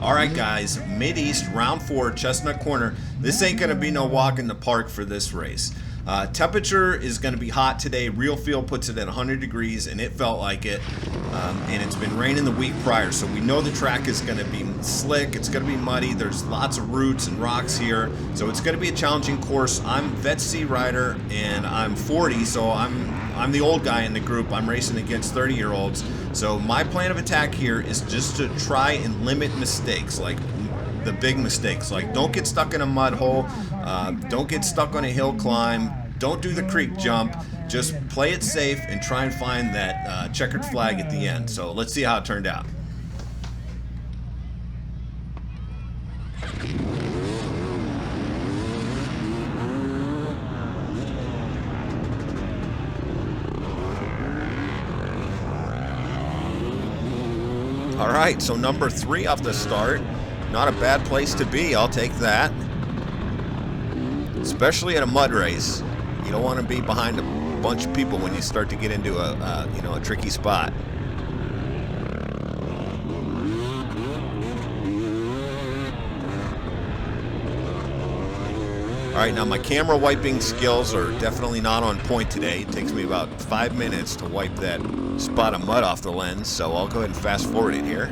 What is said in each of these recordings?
Alright guys, Mid-East, round 4, Chestnut Corner. This ain't going to be no walk in the park for this race. Temperature is going to be hot today. Real Feel puts it at 100 degrees, and it felt like it. And it's been raining the week prior, so we know the track is going to be slick. It's going to be muddy. There's lots of roots and rocks here, so it's going to be a challenging course. I'm vet C rider, and I'm 40, so I'm the old guy in the group. I'm racing against 30-year-olds. So my plan of attack here is just to try and limit mistakes, like the big mistakes. Like, don't get stuck in a mud hole, don't get stuck on a hill climb, don't do the creek jump. Just play it safe and try and find that checkered flag at the end. So let's see how it turned out. All right, so number 3 off the start. Not a bad place to be. I'll take that. Especially at a mud race. You don't want to be behind a bunch of people when you start to get into a tricky spot. All right, now my camera wiping skills are definitely not on point today. It takes me about 5 minutes to wipe that spot of mud off the lens, so I'll go ahead and fast forward it here.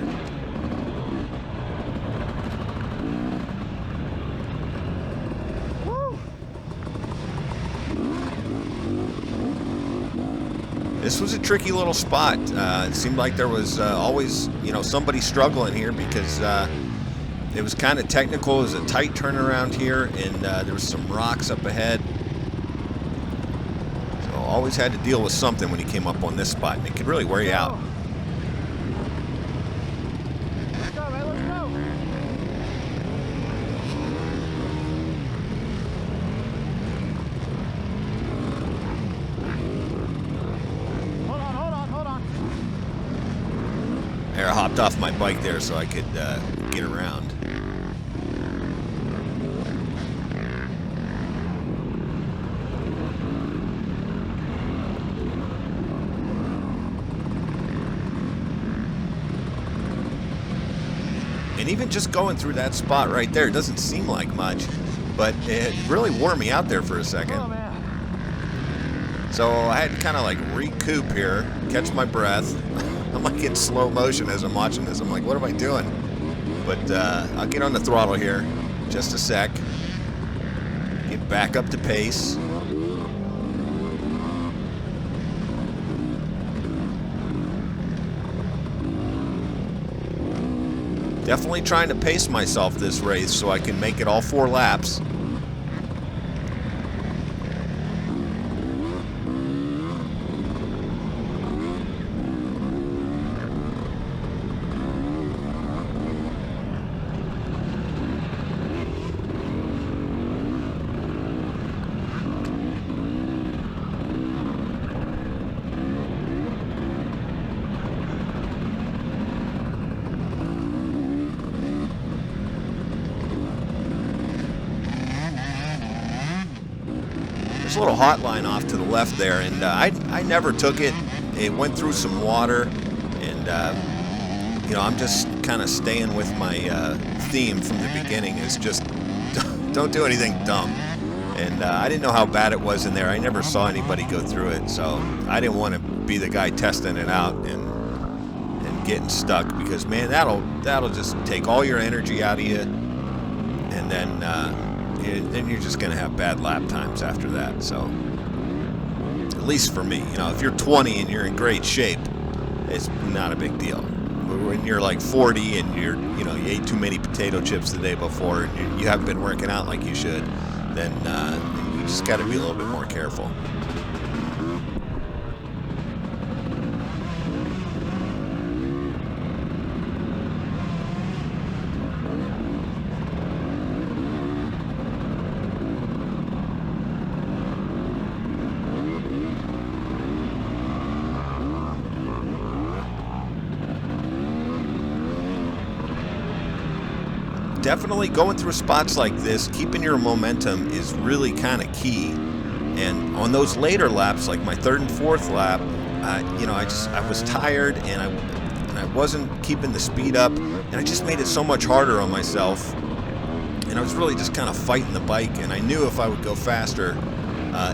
This was a tricky little spot. It seemed like there was always, somebody struggling here because it was kind of technical. It was a tight turnaround here, and there was some rocks up ahead. So always had to deal with something when you came up on this spot, and it could really wear you out. Let's go, man, let's go. Hold on. There, I hopped off my bike there so I could get around. And even just going through that spot right there, it doesn't seem like much, but it really wore me out there for a second. Oh, man. So I had to kind of like recoup here, catch my breath. I'm like in slow motion as I'm watching this. I'm like, what am I doing? But I'll get on the throttle here, just a sec. Get back up to pace. Definitely trying to pace myself this race so I can make it all 4 laps. There's a little hot line off to the left there, and I never took it. It went through some water, and I'm just kind of staying with my theme from the beginning. Is just don't do anything dumb. And I didn't know how bad it was in there. I never saw anybody go through it, so I didn't want to be the guy testing it out and getting stuck, because man, that'll just take all your energy out of you, and then you're just going to have bad lap times after that. So, at least for me, if you're 20 and you're in great shape, it's not a big deal. But when you're like 40 and you ate too many potato chips the day before, and you haven't been working out like you should, then you just got to be a little bit more careful. Definitely going through spots like this, keeping your momentum is really kind of key. And on those later laps, like my 3rd and 4th lap, I was tired, and and I wasn't keeping the speed up, and I just made it so much harder on myself. And I was really just kind of fighting the bike, and I knew if I would go faster,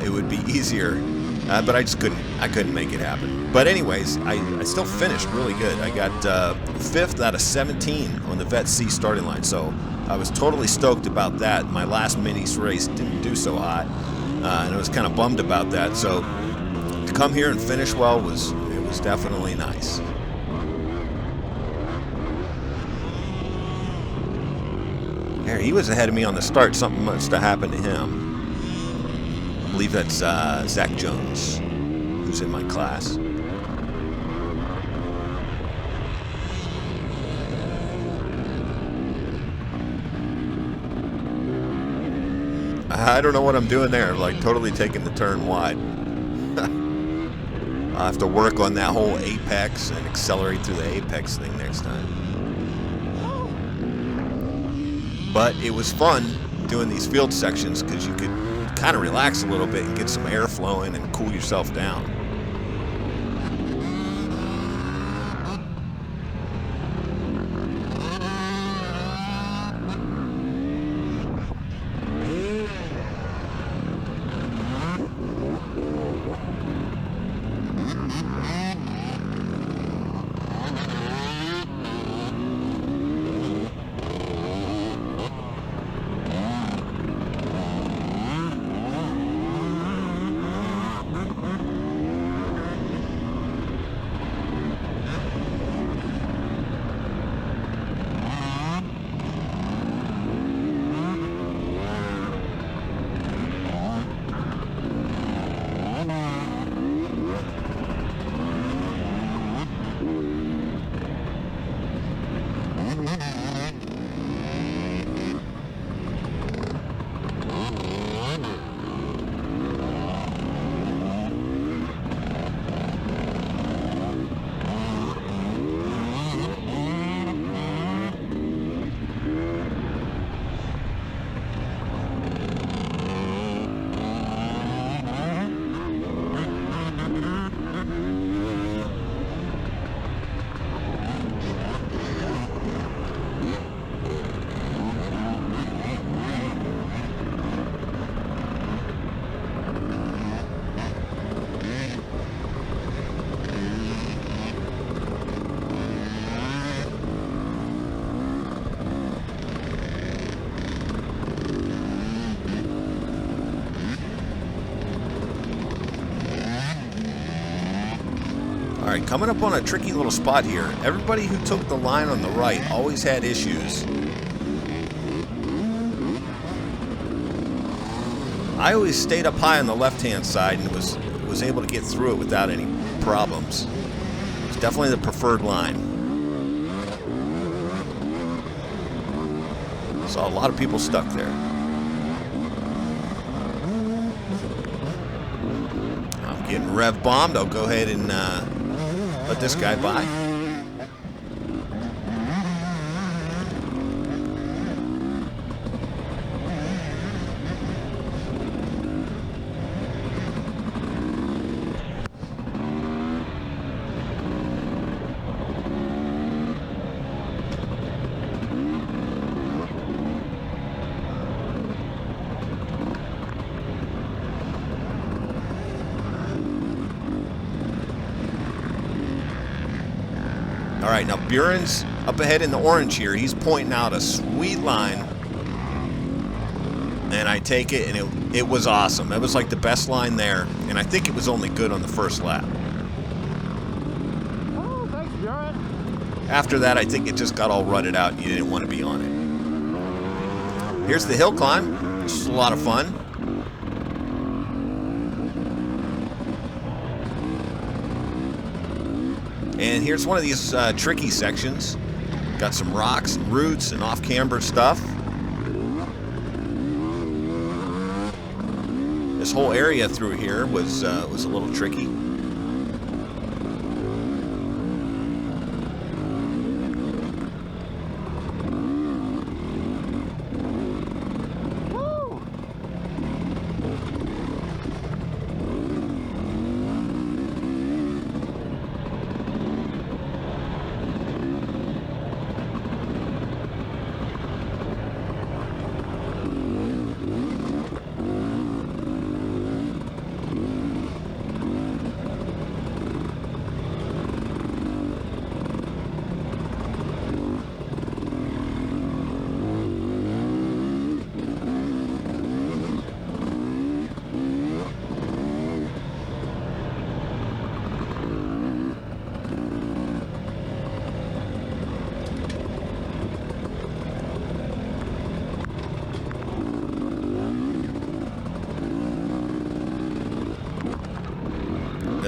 it would be easier. But I just couldn't make it happen. But anyways, I still finished really good. I got 5th out of 17 on the Vet C starting line, so I was totally stoked about that. My last minis race didn't do so hot, and I was kind of bummed about that. So to come here and finish well was definitely nice. There, he was ahead of me on the start. Something must have happened to him. I believe that's Zach Jones, who's in my class. I don't know what I'm doing there, like totally taking the turn wide. I'll have to work on that whole apex and accelerate through the apex thing next time. But it was fun doing these field sections because you could kind of relax a little bit and get some air flowing and cool yourself down. Alright, coming up on a tricky little spot here. Everybody who took the line on the right always had issues. I always stayed up high on the left-hand side and was able to get through it without any problems. It's definitely the preferred line. Saw a lot of people stuck there. I'm getting rev bombed. I'll go ahead and let this guy by. All right, now Buren's up ahead in the orange here. He's pointing out a sweet line. And I take it, and it was awesome. It was like the best line there. And I think it was only good on the first lap. Oh, thanks, Buren. After that, I think it just got all rutted out and you didn't want to be on it. Here's the hill climb. This is a lot of fun. And here's one of these tricky sections. Got some rocks and roots and off-camber stuff. This whole area through here was a little tricky.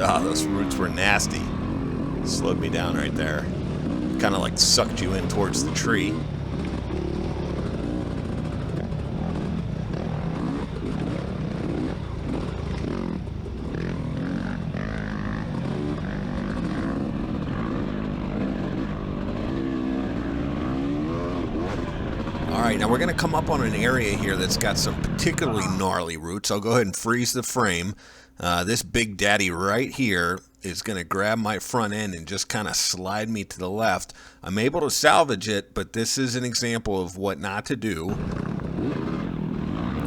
Oh, those roots were nasty. Slowed me down right there. Kind of like sucked you in towards the tree. Alright, now we're going to come up on an area here that's got some particularly gnarly roots. I'll go ahead and freeze the frame. This big daddy right here is going to grab my front end and just kind of slide me to the left. I'm able to salvage it, but this is an example of what not to do.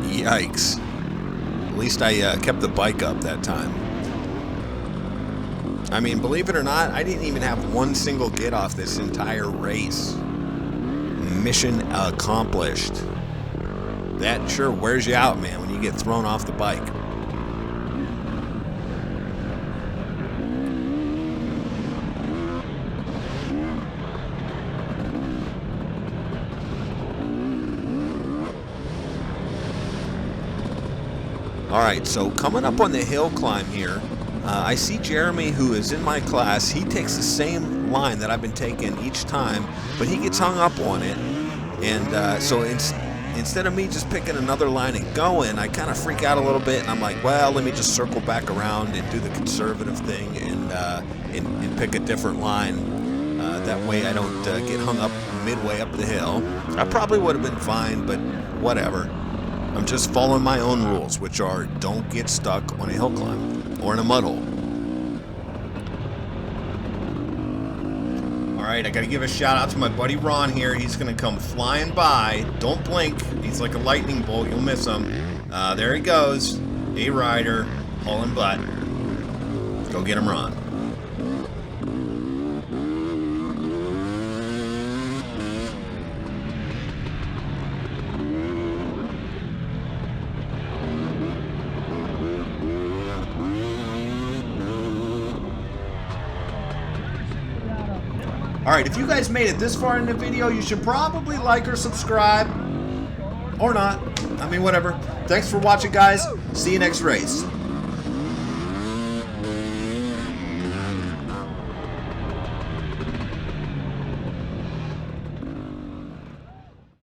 Yikes. At least I kept the bike up that time. I mean, believe it or not, I didn't even have one single get off this entire race. Mission accomplished. That sure wears you out, man, when you get thrown off the bike. Alright, so coming up on the hill climb here, I see Jeremy, who is in my class. He takes the same line that I've been taking each time, but he gets hung up on it. And so instead of me just picking another line and going, I kind of freak out a little bit, and I'm like, well, let me just circle back around and do the conservative thing and pick a different line. That way I don't get hung up midway up the hill. I probably would have been fine, but whatever. I'm just following my own rules, which are don't get stuck on a hill climb or in a mud hole. Alright, I gotta give a shout out to my buddy Ron here. He's gonna come flying by. Don't blink. He's like a lightning bolt. You'll miss him. There he goes. A rider, hauling butt. Go get him, Ron. Alright, if you guys made it this far in the video, you should probably like or subscribe. Or not. I mean, whatever. Thanks for watching, guys. See you next race.